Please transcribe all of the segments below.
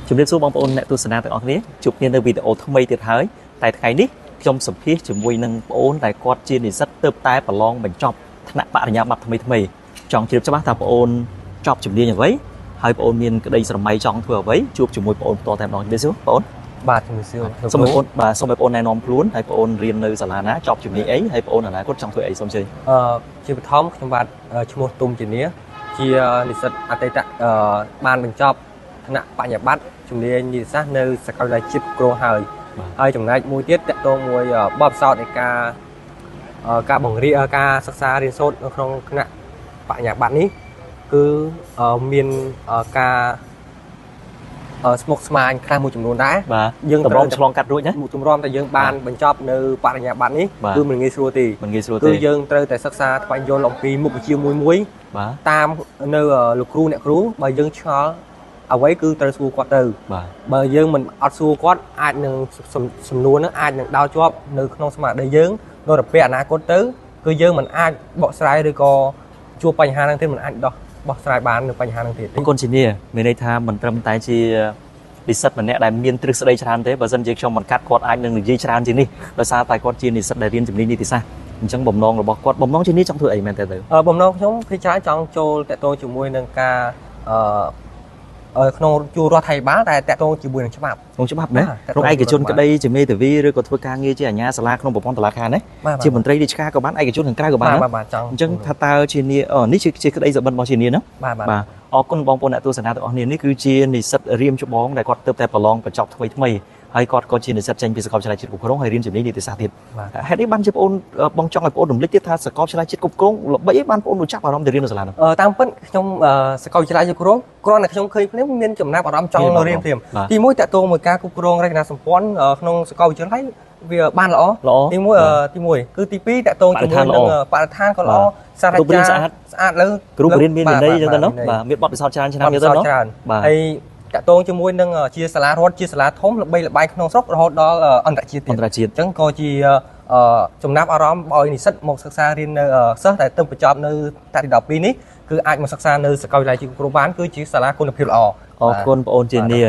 ជំរាបសួរបងប្អូនអ្នកទស្សនាទាំងអស់គ្នាជួបគ្នានៅវីដេអូថ្មីទៀតហើយតែថ្ងៃនេះខ្ញុំសម្ភាសជាមួយនឹងបងប្អូនដែលគាត់ជានិស្សិតទើបតែប្រឡងបញ្ចប់ថ្នាក់បរិញ្ញាបត្រថ្មីចង់ជ្រាបច្បាស់ថាបងប្អូនចប់ជំនាញអ្វីហើយបងប្អូនមានក្តីស្រមៃចង់ធ្វើអ្វីជួបជាមួយបងប្អូនផ្ទាល់តែម្ដងជំរាបសួរបងប្អូនបាទជំរាបសួរសូមបងប្អូនបាទសូមបងប្អូនណែនាំខ្លួនហើយបងប្អូនរៀននៅសាលាណាចប់ជំនាញអីហើយបងប្អូនអនាគតចង់ធ្វើអីសូមជឿជាបឋមខ្ញុំបាទឈ្មោះទុំជានីជានិស្សិតអតីតបានបញ្ចប់ថ្នាក់បរិញ្ញាបត្រជំនាញនីតិសាស្ត្រនៅសាកលវិទ្យាល័យជាតិគ្រោះហើយចំណែកមួយទៀតតកតងមួយបបផ្សោតនៃការបង្រៀនការសិក្សារៀនសូត្រនៅក្នុងថ្នាក់បរិញ្ញាបត្រនេះគឺមានការស្មុគស្មាញខ្លះមួយចំនួនដែរយើងតម្រុំឆ្លងកាត់រួចណាទម្រាំតែយើងបានបញ្ចប់នៅបរិញ្ញាបត្រនេះគឺមិនងាយស្រួលទេគឺយើងត្រូវតែសិក្សាស្វែងយល់អំពីមុខវិជ្ជាមួយតាមនៅលោកគ្រូអ្នកគ្រូបើយើងឆ្ងល់អ្វីគឺត្រូវសួរគាត់ទៅបើយើងមិនអត់សួរគាត់អាចនឹងសំណួរនឹងអាចនឹងដោតជាប់នៅក្នុងស្មារតីយើងនៅរយៈពេលអនាគតទៅគឺយើងមិនអាចបកស្រាយឬក៏ជួបបញ្ហាហ្នឹងទេមិនអាចបោះស្រាយបាននៅបញ្ហាហ្នឹងទៀតអរគុណជានីមានន័យថាមិនត្រឹមតែជានិស្សិតម្នាក់ដែលមានទ្រឹស្ដីច្រើនទេបើមិនជាខ្ញុំមិនកាត់គាត់អាចនឹងនិយាយច្រើនជាងនេះដោយសារតែគាត់ជានិស្សិតដែលរៀនជំនាញនីតិសាស្ត្រអញ្ចឹងបំណងរបស់គាត់បំណងជានីចង់ធ្វើអីមែនទេទៅបំណងខ្ញុំគឺច្រើនចង់ចូលតាក់ទងជាមួយនឹងការក្នុងជួររដ្ឋាភិបាលតែតាក់ទងជាមួយនឹងច្បាប់ក្នុងច្បាប់ណាក្នុងឯកជនក្តីជាមេធាវីឬក៏ធ្វើការងារជាអាជ្ញាសាលាក្នុងប្រព័ន្ធតុលាការណាជាមន្ត្រីរាជការក៏បានឯកជនខាងក្រៅក៏បានណាអញ្ចឹងថាតើជានីនេះជាក្តីសុបិនរបស់ជានីណាបាទអរគុណបងប្អូនអ្នកទស្សនាទាំងអស់គ្នានេះគឺជានិស្សិតរៀមច្បងដែលគាត់ទើបតែប្រឡងបញ្ចប់ថ្មីហើយគាត់ក៏ជានិស្សិតចេញពីសាកលវិទ្យាល័យជាតិគ្រប់គ្រងហើយរៀនជំនាញនីតិសាស្ត្រទៀតហេតុនេះបានជាបងចង់ឲ្យបងរំលឹកទៀតថាសាកលវិទ្យាល័យជាតិគ្រប់គ្រងល្បីបានបងចាប់អារម្មណ៍ទៅរៀននៅសាលានោះតាមពិតខ្ញុំសាកលវិទ្យាល័យជាតិគ្រប់គ្រងគ្រាន់តែខ្ញុំឃើញគ្នាមានចំណាប់អារម្មណ៍ចង់រៀនព្រាមទីមួយតាក់ទងមួយការគ្រប់គ្រងរចនាសម្ព័ន្ធក្នុងសាកលវិទ្យាល័យវាបានល្អទី1គឺទី2តាក់ទងជាមួយនឹងបរិស្ថានក៏ល្អសាស្ត្រាចារ្យស្អាតលើគ្រូរៀនមានវិន័យអញ្ចឹងទៅនោះបាទមានបទពិសោធន៍ច្រើនឆ្នាំទៀតទៅនោះបាទហើយតាក់ទងជាមួយនឹងជាសាលារដ្ឋជាសាលាធំល្បីល្បាញក្នុងស្រុករហូតដល់អន្តរជាតិអញ្ចឹងក៏ជាចំណាប់អារម្មណ៍ឲ្យនិស្សិតមកសិក្សារៀននៅសិស្សដែលទើបបញ្ចប់នៅថ្នាក់ទី12នេះគឺអាចមកសិក្សានៅសាកលវិទ្យាល័យជាតិគ្រូបានគឺជាសាលាគុណភាពល្អអរគុណបងអូនជានី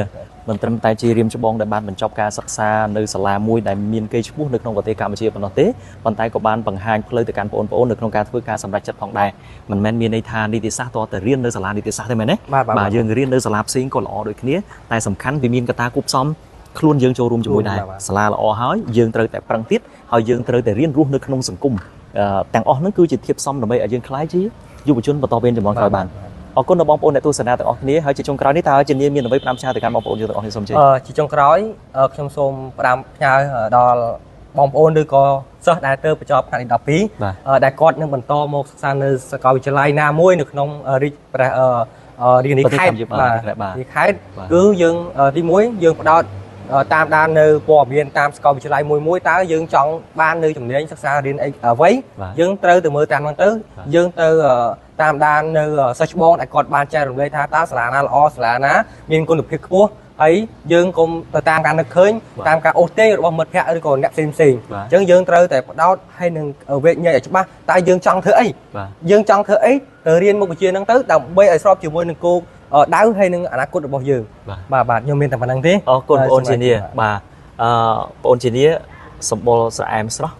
មិនត្រឹមតែជារៀមច្បងដែលបានបញ្ចប់ការសិក្សានៅសាលាមួយដែលមានកេរ្តិ៍ឈ្មោះនៅក្នុងប្រទេសកម្ពុជាប៉ុណ្ណោះទេប៉ុន្តែក៏បានបង្ហាញផ្លូវទៅកាន់បងប្អូននៅក្នុងការធ្វើការសម្រេចចិត្តផងដែរមិនមែនមានន័យថានីតិសាស្ត្រតតែរៀននៅសាលានីតិសាស្ត្រទេមែនទេបាទយើងរៀននៅសាលាផ្សេងក៏ល្អដូចគ្នាតែសំខាន់វាមានកត្តាគួបផ្សំខ្លួនយើងចូលរួមជាមួយដែរសាលាល្អហើយយើងត្រូវតែប្រឹងទៀតហើយយើងត្រូវតែរៀនរស់នៅក្នុងសង្គមទាំងអស់ហ្នឹងគឺជាធាតុផ្សំដើម្បីឲ្យយើងក្លាយជាយុវជនបន្តវេនចំនួនក្រោយបានអរគុណដល់បងប្អូនអ្នកទស្សនាទាំងអស់គ្នាហើយជាចុងក្រោយនេះតើជានាមមានអ្វីផ្ដាំផ្ញើទៅកាន់បងប្អូនយើងទាំងអស់គ្នាសូមជឿជាចុងក្រោយខ្ញុំសូមផ្ដាំផ្ញើដល់បងប្អូនឬក៏សិស្សដែលទើបបញ្ចប់ថ្នាក់ទី12ដែលគាត់នឹងបន្តមកសិក្សានៅសាកលវិទ្យាល័យណាមួយនៅក្នុងរាជខេត្តរាជខេត្តគឺយើងទី1យើងផ្ដោតតាមដាននៅព័ត៌មានតាមសាកលវិទ្យាល័យមួយតើយើងចង់បាននៅជំនាញសិក្សារៀនអ្វីយើងត្រូវទៅមើលតាមហ្នឹងទៅយើងទៅតាមដាននៅសិស្សច្បងដែលគាត់បានចែករំលែកថាតើសាលាណាល្អសាលាណាមានគុណភាពខ្ពស់ហើយយើងកុំទៅតាមការនឹកឃើញតាមការអូសទេរបស់មិត្តភ័ក្តិឬក៏អ្នកផ្សេងអញ្ចឹងយើងត្រូវតែផ្ដោតឲ្យនឹងវេកញែកឲ្យច្បាស់តើយើងចង់ធ្វើអីយើងចង់ធ្វើអីទៅរៀនមុខវិជ្ជាហ្នឹងទៅដើម្បីឲ្យស្របជាមួយនឹងគោលដៅហើយនឹងអនាគតរបស់យើងបាទខ្ញុំមានតែប៉ុណ្្នឹងទេអរគុណបងអូនជានីបាទបងអូនជានីសម្បុរស្រអែមស្រស់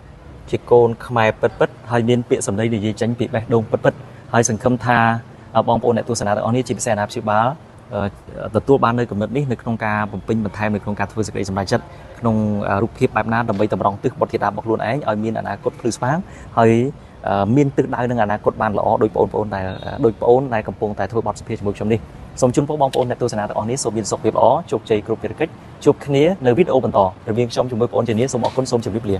ជាកូនខ្មែរពិតហើយមានពាក្យសម្ដីនិយាយចេញពីបេះដូងពិតហើយសង្ឃឹមថាបងប្អូនអ្នកទស្សនាទាំងអស់នេះជាពិសេសអាណាព្យាបាលទទួលបាននៅគំនិតនេះនៅក្នុងការបំពេញបន្ថែមនៅក្នុងការធ្វើសេចក្តីសម្រេចចិត្តក្នុងរូបភាពបែបណាដើម្បីតម្រង់ទិសបុត្រធីតារបស់ខ្លួនឯងឲ្យមានអនាគតភ្លឺស្វាងហើយមានទិសដៅនឹងអនាគតបានល្អដោយបងប្អូនដែលកំពុងតែធ្វើបទសម្ភាសន៍ជាមួយខ្ញុំនេះសូមជូនពរបងប្អូនអ្នកទស្សនាទាំងអស់នេះសូមមានសុខភាពល្អជោគជ័យគ្រប់ភារកិច្ចជួបគ្នានៅវីដេអូបន្តរវាងខ្ញុំជាមួយបងប្អូនជានីសូមអរគុណសូមជម្រាបលា